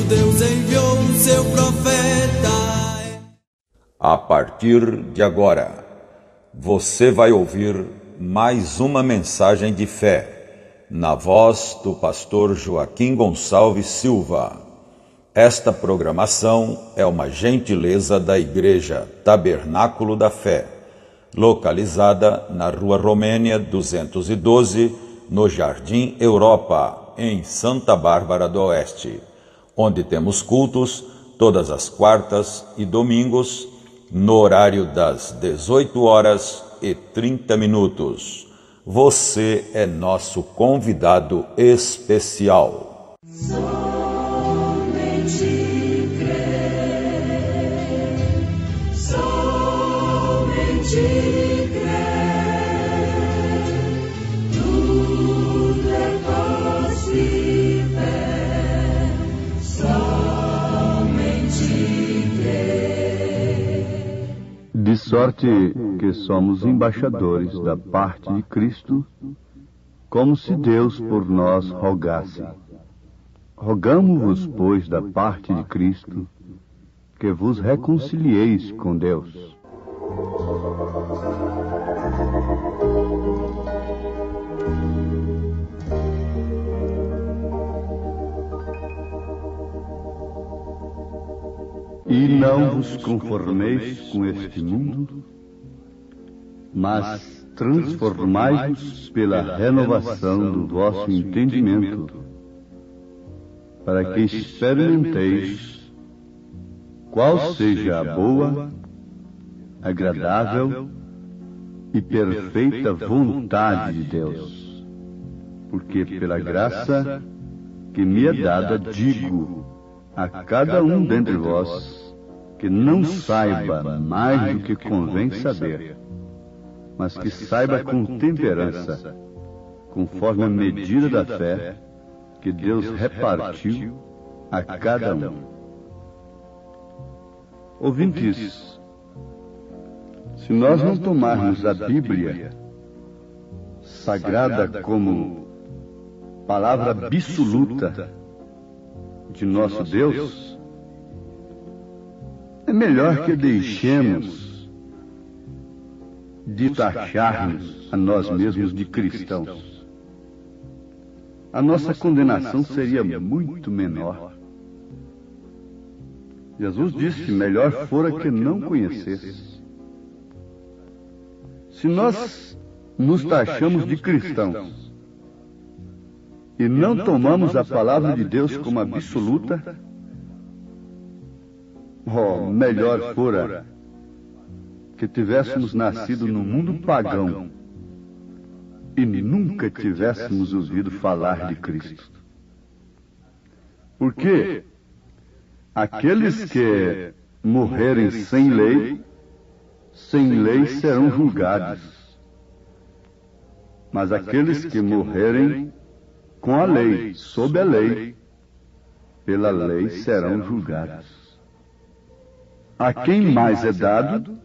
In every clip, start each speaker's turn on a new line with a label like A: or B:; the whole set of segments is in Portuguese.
A: Deus enviou o seu profeta.
B: A partir de agora, você vai ouvir mais uma mensagem de fé, na voz do pastor Joaquim Gonçalves Silva. Esta programação é uma gentileza da Igreja Tabernáculo da Fé, localizada na Rua Romênia 212, no Jardim Europa, em Santa Bárbara do Oeste, onde temos cultos todas as quartas e domingos, no horário das 18h30. Você é nosso convidado especial.
C: Somente crer, somente crer, tudo é possível, somente crer.
D: De sorte que somos embaixadores da parte de Cristo, como se Deus por nós rogasse. Rogamo-vos, pois, da parte de Cristo, que vos reconcilieis com Deus. E não vos conformeis com este mundo, mas transformai-vos pela renovação do vosso entendimento, para que experimenteis qual seja a boa, agradável e perfeita vontade de Deus. Porque pela graça que me é dada, digo a cada um dentre vós que não saiba mais do que convém saber, mas que saiba com temperança, conforme a medida da fé que Deus repartiu a cada um. Ouvintes, se nós não tomarmos a Bíblia sagrada como palavra absoluta de nosso Deus, é melhor que deixemos de taxar-nos a nós mesmos de cristãos. A nossa condenação seria muito menor. Jesus disse: melhor fora que não conhecesse. Se nós nos taxamos de cristãos e não tomamos a palavra de Deus como absoluta, melhor fora que tivéssemos nascido no mundo pagão e nunca tivéssemos ouvido falar de Cristo. Porque aqueles que morrerem sem lei serão julgados. Mas aqueles que morrerem com a lei, sob a lei, pela lei serão julgados. A quem mais é dado,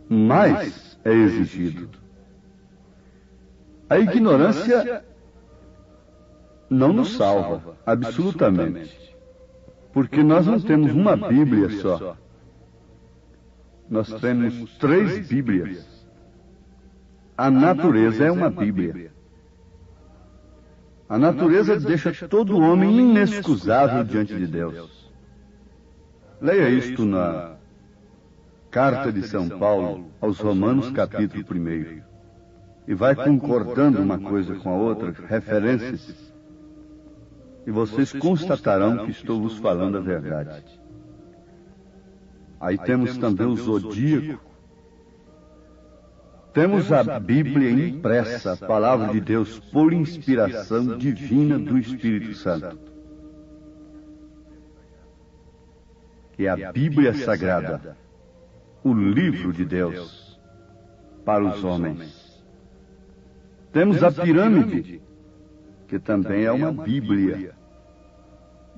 D: mais é exigido. A ignorância não nos salva, absolutamente. Porque nós não temos uma Bíblia só. Nós temos 3 Bíblias. A natureza é uma Bíblia. A natureza deixa todo homem inexcusável diante de Deus. Leia isto na Carta de São Paulo aos Romanos, capítulo 1. E vai concordando uma coisa com a outra, referências, e vocês constatarão que estou vos falando a verdade. Aí temos também o zodíaco. Temos a Bíblia impressa, a palavra de Deus, por inspiração divina do Espírito Santo. Que é a Bíblia Sagrada, o livro de Deus para os homens. Temos a pirâmide, que também é uma Bíblia,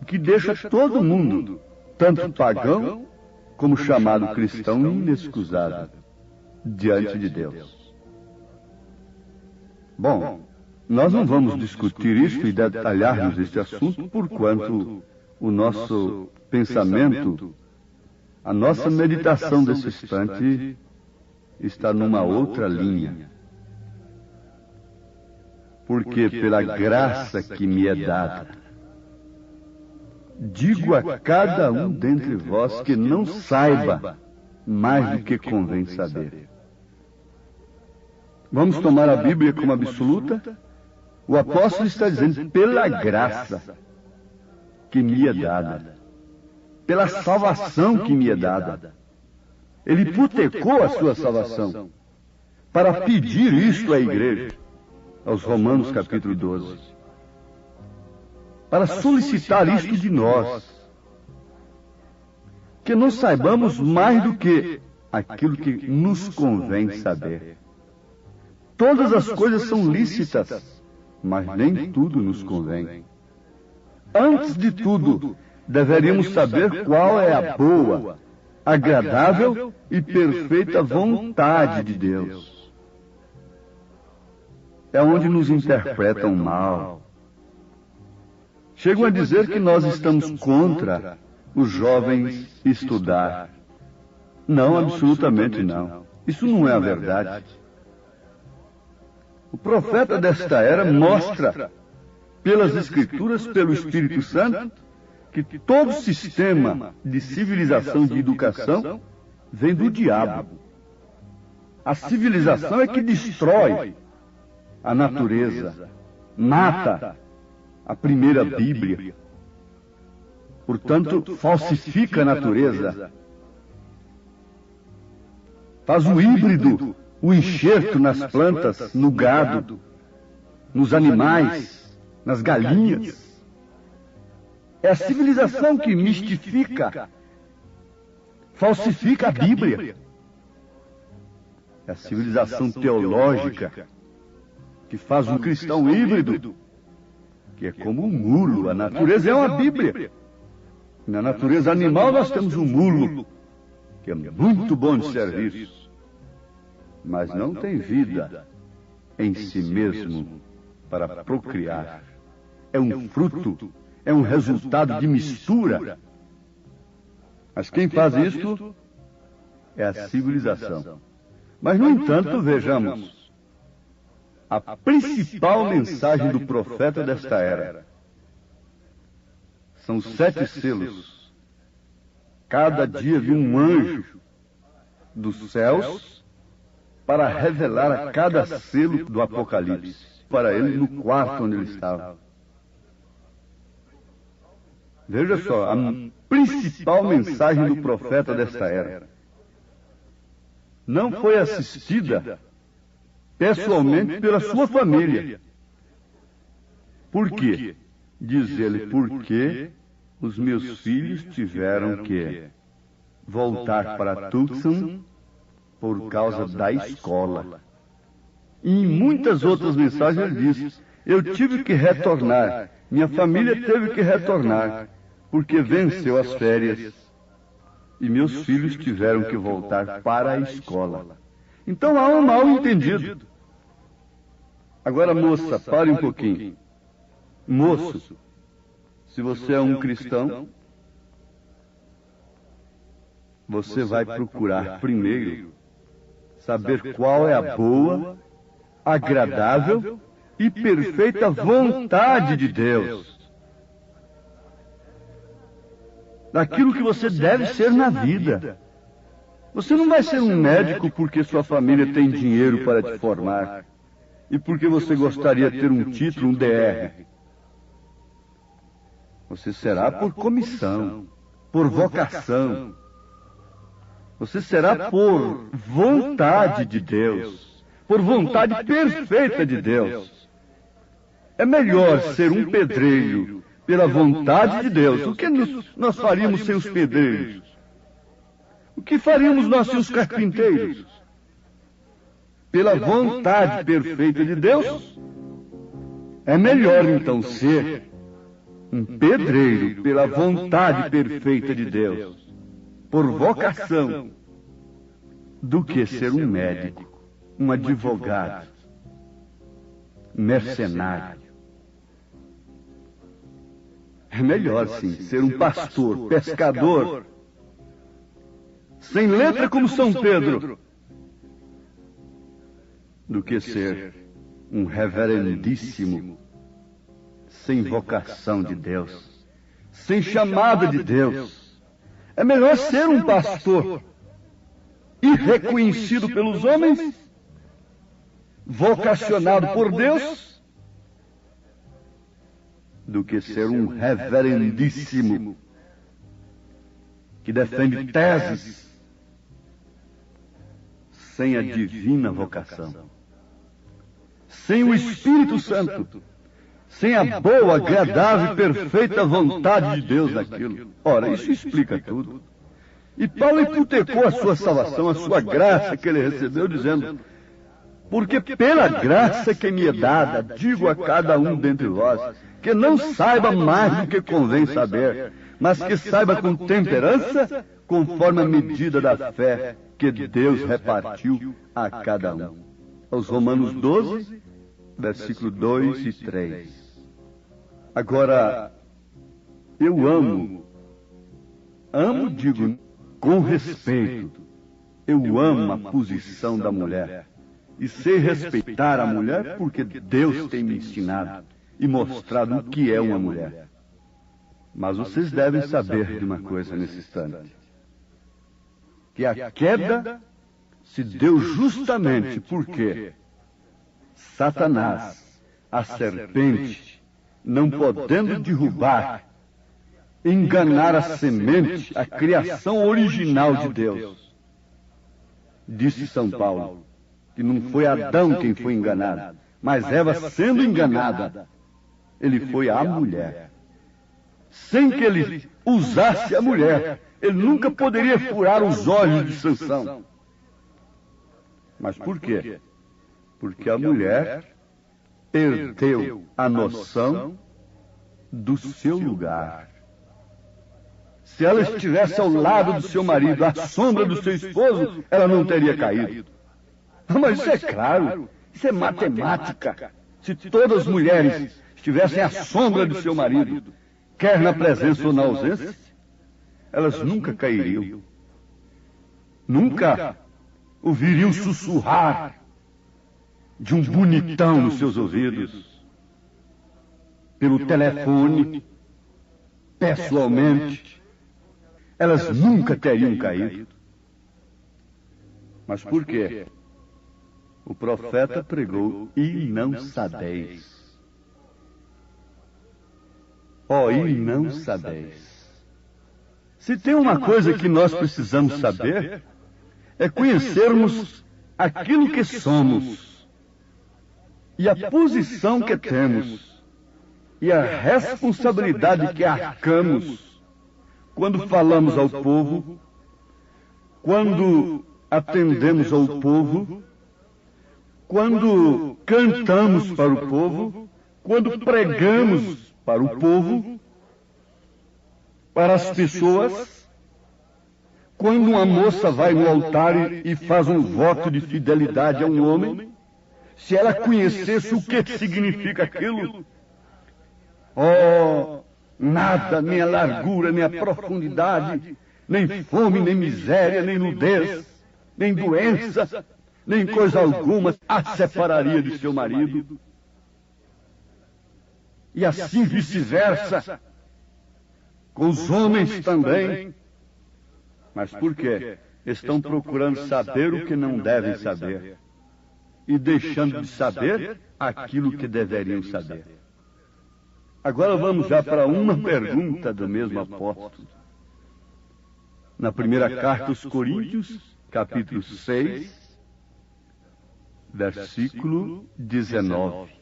D: que deixa todo mundo, tanto pagão como chamado cristão, inexcusável diante de Deus. Bom, nós não vamos discutir isto e detalharmos este assunto, porquanto o nosso pensamento, a nossa meditação desse instante está numa outra linha. Porque pela graça que me é dada, digo a cada um dentre vós que não saiba mais do que convém saber. Vamos tomar a Bíblia como absoluta? O apóstolo está dizendo, pela graça que me é dada, pela salvação que me é dada. Ele hipotecou a sua salvação para pedir isto à igreja, aos Romanos capítulo 12, para solicitar isto de nós, que não saibamos mais do que aquilo que nos convém saber. Todas as coisas são lícitas, mas nem tudo nos convém. Antes de tudo, deveríamos saber qual é a boa, agradável e perfeita vontade de Deus. É onde nos interpretam mal. Chegam a dizer que nós estamos contra os jovens estudar. Não, absolutamente não. Isso não é a verdade. O profeta desta era mostra, pelas Escrituras, pelo Espírito Santo, que todo sistema de civilização, de educação, vem do diabo. A civilização é que destrói a natureza, mata a primeira Bíblia. Portanto, falsifica a natureza. Faz o híbrido, o enxerto nas plantas, no gado, nos animais, nas galinhas. É a civilização que mistifica, falsifica a Bíblia. É a civilização teológica que faz um cristão híbrido, que é como um mulo. A natureza é uma Bíblia. Na natureza animal nós temos um mulo, que é muito bom de serviço, mas não tem vida em si mesmo para procriar. É um fruto, é um resultado de mistura. Mas quem faz isto é a civilização. Mas, no entanto, vejamos, a principal mensagem do profeta desta era são 7 selos. Cada dia vi um anjo dos céus para revelar a cada selo do Apocalipse para ele no quarto onde ele estava. Veja só, a principal mensagem do profeta desta era não foi assistida pessoalmente pela sua família. Por quê? Diz ele, porque os meus filhos tiveram que voltar para Tucson por causa da escola. E em muitas outras mensagens ele diz, eu tive que retornar, minha família teve que retornar, porque venceu as férias. E meus filhos tiveram que voltar para a escola. Então há um mal entendido. Agora, moça, pare um pouquinho. Moço, se você é um cristão, você vai procurar primeiro saber qual é a boa, agradável e perfeita vontade de Deus. Daquilo que você deve ser na vida. Você não vai ser um médico porque sua família tem dinheiro para te formar e porque você gostaria de ter um título, um DR. Você será por comissão, por vocação. Você será por vontade de Deus, por vontade perfeita de Deus. É melhor ser um pedreiro pela vontade de Deus. O que nós faríamos sem os pedreiros? O que faríamos nós sem os carpinteiros? Pela vontade perfeita de Deus, é melhor então ser um pedreiro pela vontade perfeita de Deus, por vocação, do que ser um médico, um advogado, mercenário. É melhor, sim, ser um pastor, pescador, sem letra como São Pedro, do que ser um reverendíssimo, sem vocação de Deus, sem chamada de Deus. É melhor ser um pastor irreconhecido pelos homens, vocacionado por Deus, do que ser um reverendíssimo que defende teses sem a divina vocação, sem o Espírito Santo, sem a boa, agradável e perfeita vontade de Deus naquilo. Ora, isso explica tudo. E Paulo hipotecou a sua salvação, a sua graça que ele recebeu, dizendo: porque pela graça que me é dada, digo a cada um dentre vós, que não saiba mais do que convém saber, mas que saiba com temperança, conforme a medida da fé que Deus repartiu a cada um. Aos Romanos 12, versículo 2 e 3. Agora, eu amo, digo, com respeito, eu amo a posição da mulher. E sei respeitar a mulher porque Deus tem me ensinado e mostrado o que é uma mulher. Mas vocês devem saber de uma coisa nesse instante: que a queda se deu justamente porque Satanás, a serpente, não podendo derrubar, enganar a semente, a criação original de Deus. Disse São Paulo que não foi Adão quem foi enganado, mas Eva, sendo enganada, ele foi a mulher. Sem que ele usasse a mulher, ele nunca poderia furar os olhos de Sansão. Mas por quê? Porque a mulher perdeu a noção do seu lugar. Se ela estivesse ao lado do seu marido, à sombra do seu esposo, ela não teria caído. Mas isso é claro, isso é matemática. Se todas as mulheres estivessem à sombra do seu marido, quer na presença ou na ausência, elas nunca cairiam. Nunca ouviriam sussurrar de um bonitão nos seus ouvidos, pelo telefone, pessoalmente. Elas nunca teriam caído. Mas por quê? O profeta pregou: e não sabeis. Ó, e não sabeis. Se tem uma coisa que nós precisamos saber, é conhecermos aquilo que somos, e a posição que temos, e a responsabilidade que arcamos, quando falamos ao povo, quando atendemos ao povo, quando cantamos para o povo, quando pregamos para o povo, para as pessoas, quando uma moça vai no altar e faz um voto de fidelidade a um homem, se ela conhecesse o que significa aquilo, oh, nada, nem a largura, nem a profundidade, nem fome, nem miséria, nem nudez, nem doença, nem coisa alguma a separaria de seu marido. E assim vice-versa, com os homens também. Mas por quê? Estão procurando saber o que não devem saber, e deixando de saber aquilo que deveriam saber. Agora vamos já para uma pergunta do mesmo apóstolo. Na primeira carta aos Coríntios, capítulo 6, versículo 19.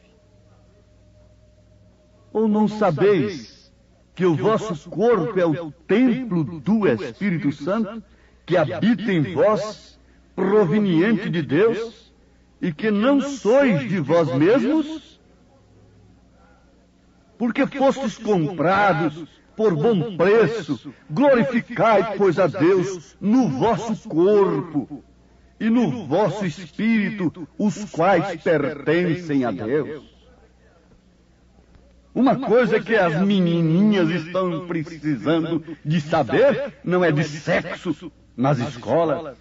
D: Ou não sabeis que o vosso corpo é o templo do Espírito Santo, que habita em vós, proveniente de Deus, e que não sois de vós mesmos? Porque fostes comprados por bom preço, glorificai, pois, a Deus no vosso corpo e no vosso espírito, os quais pertencem a Deus. Uma coisa que as menininhas estão precisando de saber não é de sexo nas escolas.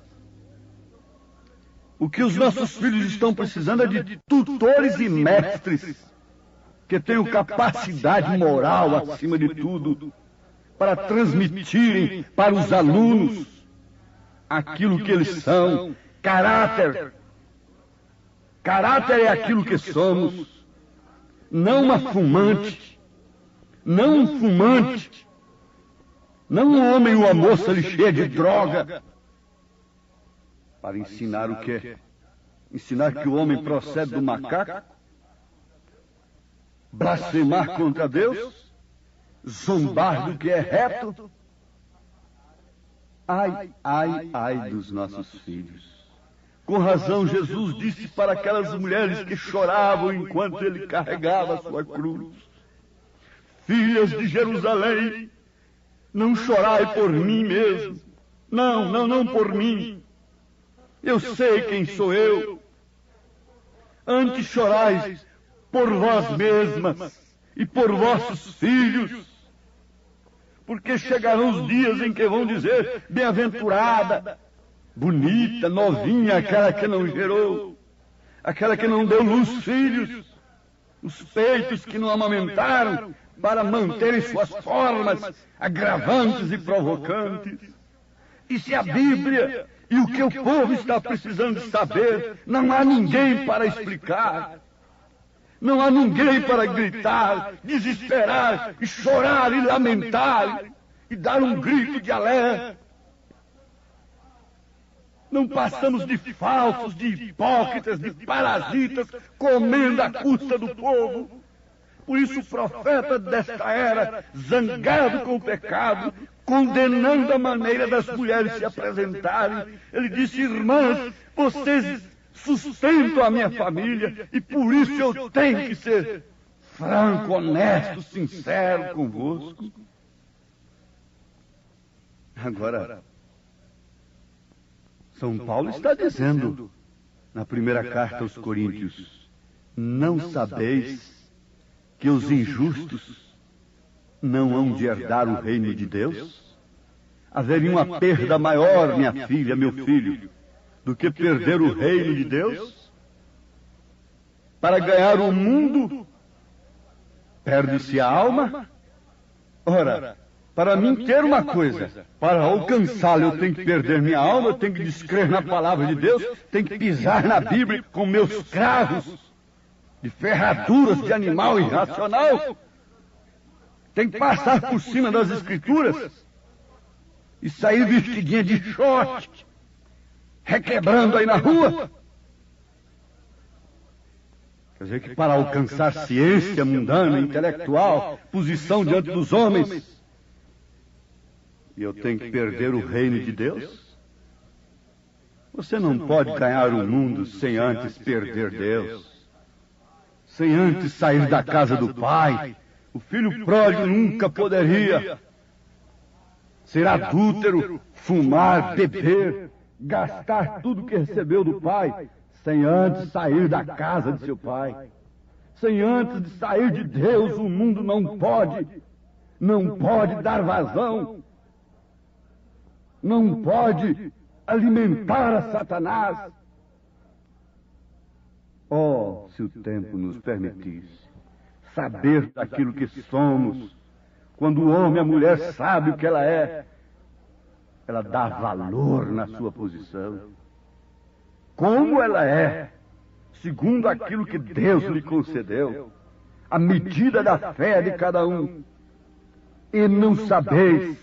D: O que os nossos filhos estão precisando é de tutores e mestres que tenham capacidade moral, acima de tudo, para transmitirem para os alunos aquilo que eles são. Caráter. Caráter é aquilo que somos. Não uma fumante. Não um fumante. Não um homem ou uma moça ali cheia de droga. Para ensinar o quê? Ensinar que o homem procede do macaco? Blasfemar contra Deus? Zombar do que é reto? Ai, ai, ai dos nossos filhos. Com razão, Jesus disse para aquelas mulheres que choravam enquanto ele carregava a sua cruz: filhas de Jerusalém, não chorai por mim mesmo. Não por mim. Eu sei quem sou eu. Antes chorais por vós mesmas e por vossos filhos. Porque chegarão os dias em que vão dizer: bem-aventurada, bonita, novinha, aquela que não gerou, aquela que não deu luz filhos, os peitos que não amamentaram para manterem suas formas agravantes e provocantes. E se a Bíblia e o que o povo está precisando saber, não há ninguém para explicar. Não há ninguém para gritar, desesperar, e chorar, e lamentar, e dar um grito de alerta. Não passamos de falsos, de hipócritas, de parasitas, comendo a custa do povo. Por isso o profeta desta era, zangado com o pecado, condenando a maneira das mulheres se apresentarem, ele disse: irmãs, vocês sustentam a minha família, e por isso eu tenho que ser franco, honesto, sincero convosco. Agora, São Paulo está dizendo, na primeira carta aos Coríntios: não sabeis que os injustos não hão de herdar o reino de Deus? Haveria uma perda maior, minha filha, meu filho, do que perder o reino de Deus? Para ganhar o mundo, perde-se a alma? Ora, para mim ter uma coisa, para alcançá-la eu tenho que perder minha alma, eu tenho que descrer na palavra de Deus, tenho que pisar na Bíblia com meus cravos de ferraduras de animal irracional, tenho que passar por cima das Escrituras e sair vestidinha de short, requebrando aí na rua. Quer dizer que para alcançar ciência mundana, intelectual, posição diante dos homens, eu tenho que perder o reino de Deus? Você não pode ganhar o mundo sem antes perder Deus, sem antes sair da casa do Pai. O filho pródigo nunca poderia ser adúltero, fumar, beber, gastar tudo que recebeu do Pai, sem antes sair da casa de seu Pai. Sem antes de sair de Deus, o mundo não pode dar vazão, não pode alimentar a Satanás. Oh, se o tempo nos permitisse saber daquilo que somos. Quando o homem e a mulher sabe o que ela é, ela dá valor na sua posição. Como ela é, segundo aquilo que Deus lhe concedeu, a medida da fé de cada um. E não sabeis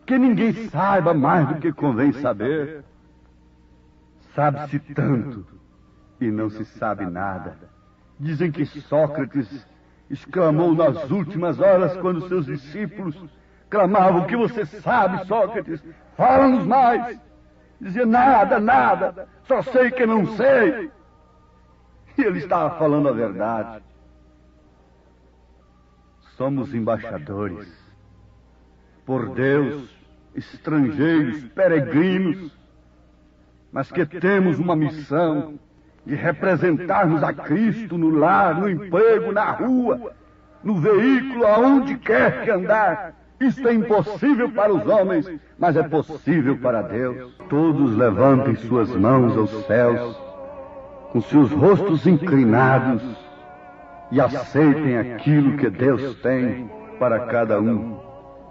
D: que ninguém saiba mais do que convém saber. Sabe-se tanto e não se sabe nada. Dizem que Sócrates exclamou nas últimas horas, quando seus discípulos clamavam: o que você sabe, Sócrates? Fala-nos mais. Dizia: nada, só sei que não sei. E ele estava falando a verdade. Somos embaixadores, por Deus, estrangeiros, peregrinos, mas que temos uma missão, de representarmos a Cristo no lar, no emprego, na rua, no veículo, aonde quer que andar. Isto é impossível para os homens, mas é possível para Deus. Todos levantem suas mãos aos céus, com seus rostos inclinados, e aceitem aquilo que Deus tem para cada um.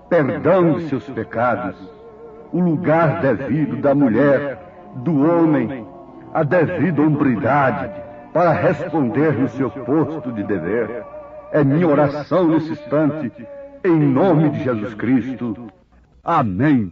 D: Perdão de seus pecados, o lugar devido da mulher, do homem, a devida hombridade para responder no seu posto de dever. É minha oração nesse instante, em nome de Jesus Cristo. Amém.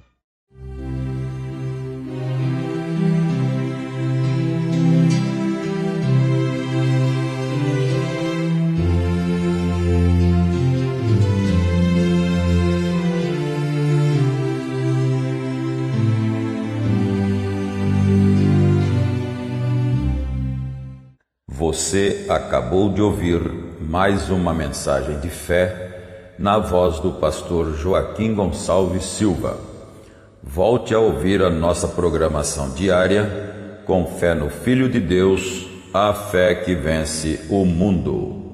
B: Você acabou de ouvir mais uma mensagem de fé na voz do pastor Joaquim Gonçalves Silva. Volte a ouvir a nossa programação diária com fé no Filho de Deus, a fé que vence o mundo.